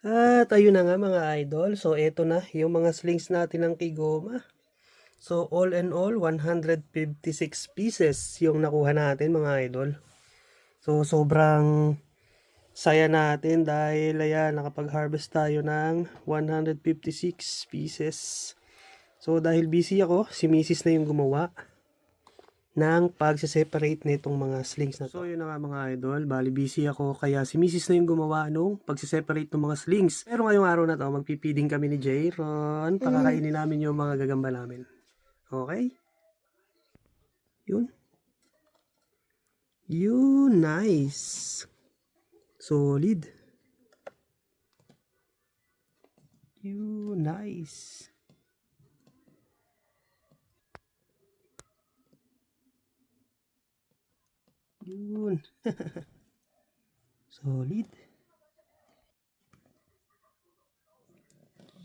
At ayun na nga mga idol. So eto na yung mga slings natin ng Kigoma. So all in all 156 pieces yung nakuha natin mga idol. So sobrang saya natin dahil ayan nakapag-harvest tayo ng 156 pieces. So dahil busy ako, si Mrs. na yung gumawa ng pagse-separate nitong mga slings na to. So yun na nga mga idol, bali busy ako kaya si Mrs. na yung gumawa nung pagse-separate ng mga slings. Pero ngayong araw na to, magpipiding kami ni Jayron, pakakainin namin yung mga gagamba namin. Okay? Yun. Yun, nice. Solid. Yun, nice. Yun. Solid.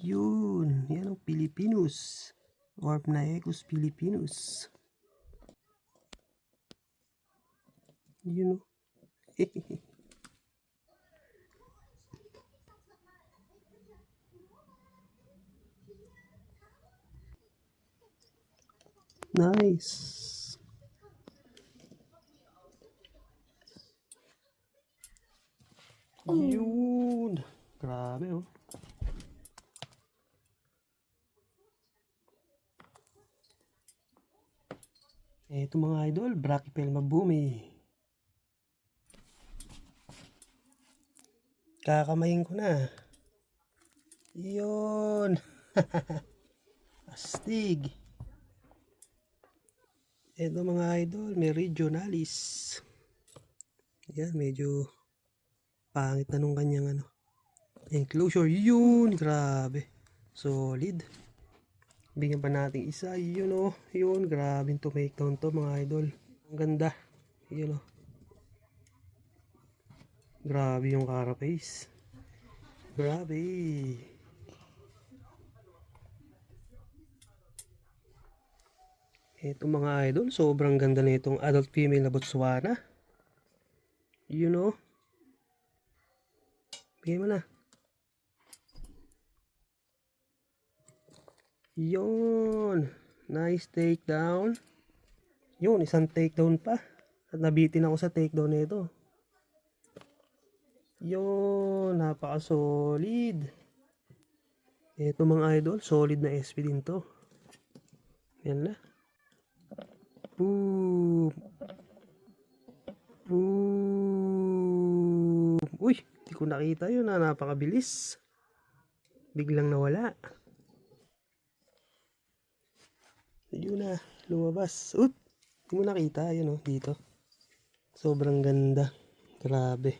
Yun. Yan ang Pilipinus. Orpnaecus Pilipinus. Yun o. Nice. Yun. Grabe oh. Eto mga idol, Brachypelma bumi. Kakamayin ko na. Yun. Astig. Eto mga idol, Meridionalis. Yan, medyo pangit na nung kanyang enclosure. Yun, grabe. Solid. Bigyan pa natin isa. Yun oh. Yun, grabe to make down to mga idol. Ang ganda. Yun oh. Grabe yung carapace. Grabe. Ito mga idol, sobrang ganda na itong adult female na Botswana. You know. Bigay mo na. Yun. Nice takedown. Yun, isang takedown pa. At nabitin ako sa takedown nito. Yun, napaka-solid. Ito mga idol, solid na SP din to. Yan na. Boom. Boom. Uy, hindi ko nakita yun na napakabilis. Biglang nawala. Yun na, lumabas. Oop, hindi mo nakita. Yun oh, dito. Sobrang ganda. Grabe.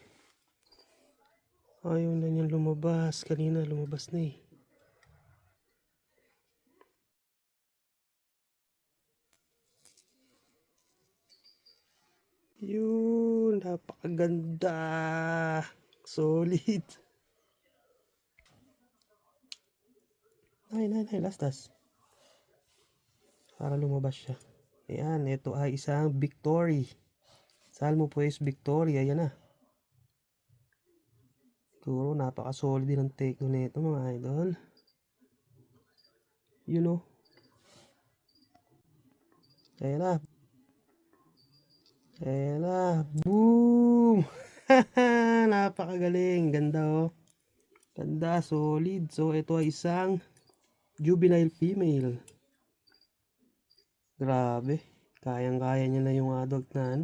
Ayaw na niyang lumabas. Kanina lumabas na eh. Yun, napakaganda. Solid. Ay, lastas. Para lumabas siya. Ayan, ito ay isang Victory. Salmo pues Victory. Ayan na. Siguro napaka-solid din ang take doon nito mga idol. You know. Ayan na. Ayan na. Boom! Napakagaling. Ganda oh. Ganda, solid. So ito ay isang juvenile female. Grabe. Kayang-kaya niya na yung adult na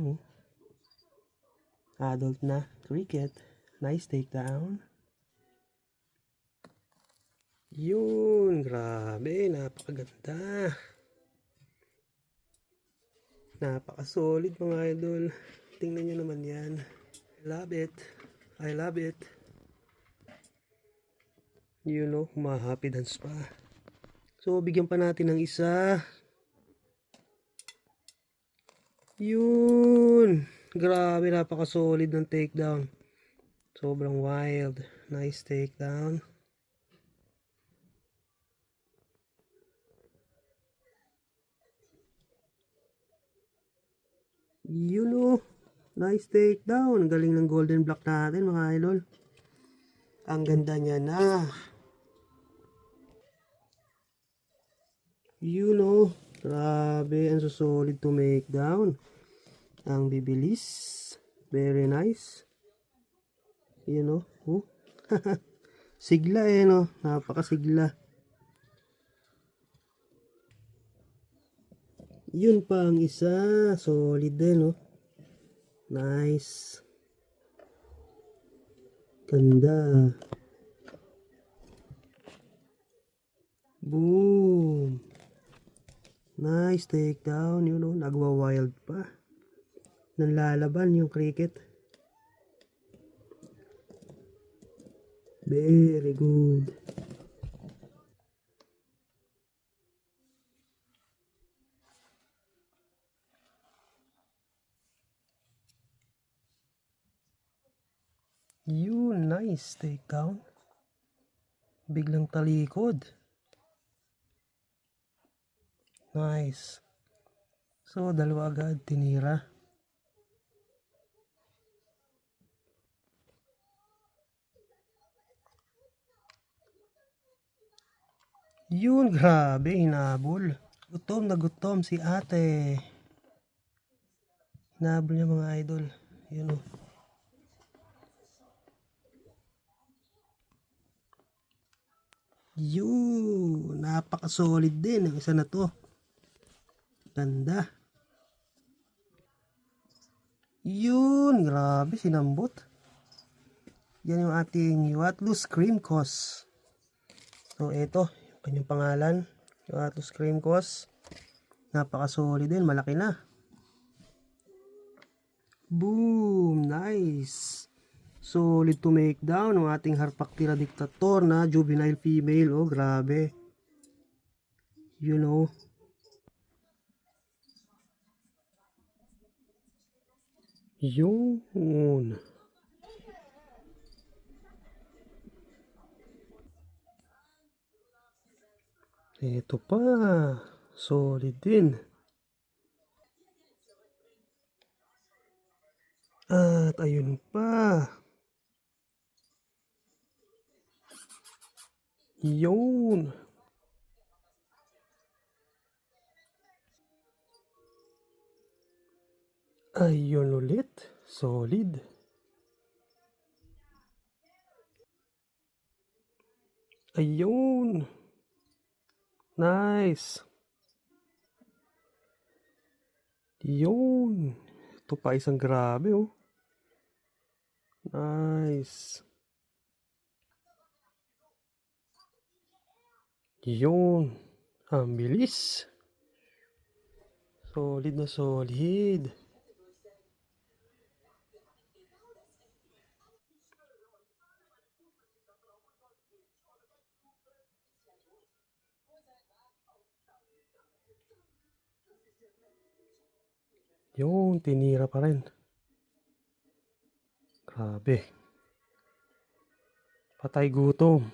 adult na cricket. Nice takedown. Yun, grabe, napakaganda. Napaka-solid mga idol. Tingnan nyo naman yan. I love it. I love it. You know, ma-happy dance pa. So, bigyan pa natin ng isa. Yun. Grabe, napaka-solid ng takedown. Sobrang wild. Nice takedown. Yun oh. Nice takedown. Galing ng golden block natin mga idol. Ang ganda niya na. You know, grabe, ang solid to make down. Ang bibilis. Very nice. You know, oh. Sigla no. Napakasigla. Yun pa ang isa. Solid din, no. Nice. Ganda. Boom. Nice takedown, you know, nagwa-wild pa. Nanlalaban yung cricket. Very good. Yun, nice takedown. Biglang talikod. Nice. So, dalawa agad tinira. Yun, grabe, hinabol. Gutom na gutom si ate. Hinabol niya mga idol. Yun o. Yun, napaka-solid din ang isa na to. Ganda. Yun, grabe, sinambot. Yan yung ating Yuatlus Cream Cos. So, ito, yung kanyang pangalan. Yuatlus Cream Cos. Napaka-solid din, malaki na. Boom, nice. Solid to make down ng ating Harpactira dictator na juvenile female. Oh, grabe. You know. Yun. Ito pa. Solid din. At ayun pa. Yun. Ayun ulit. Solid. Ayun. Nice. Yun. Ito pa isang grabe oh. Nice. Yun. Ang bilis. Solid na solid. Yun, tinira pa rin. Grabe. Patay gutom.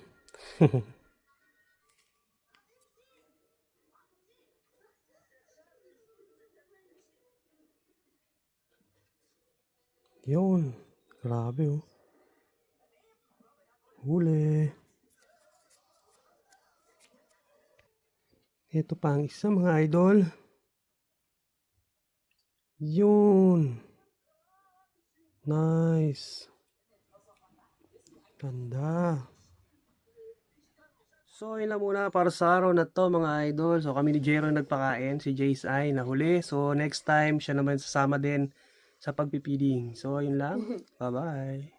Yun. Grabe oh. Huli. Ito pa ang isa mga idol. Yun. Nice. Ganda. So, yun lang muna para sa araw na to mga idol. So, kami ni Jero nagpakain. Si Jace ay nahuli. So, next time, siya naman sasama din sa pagpipiding. So, yun lang. Bye-bye.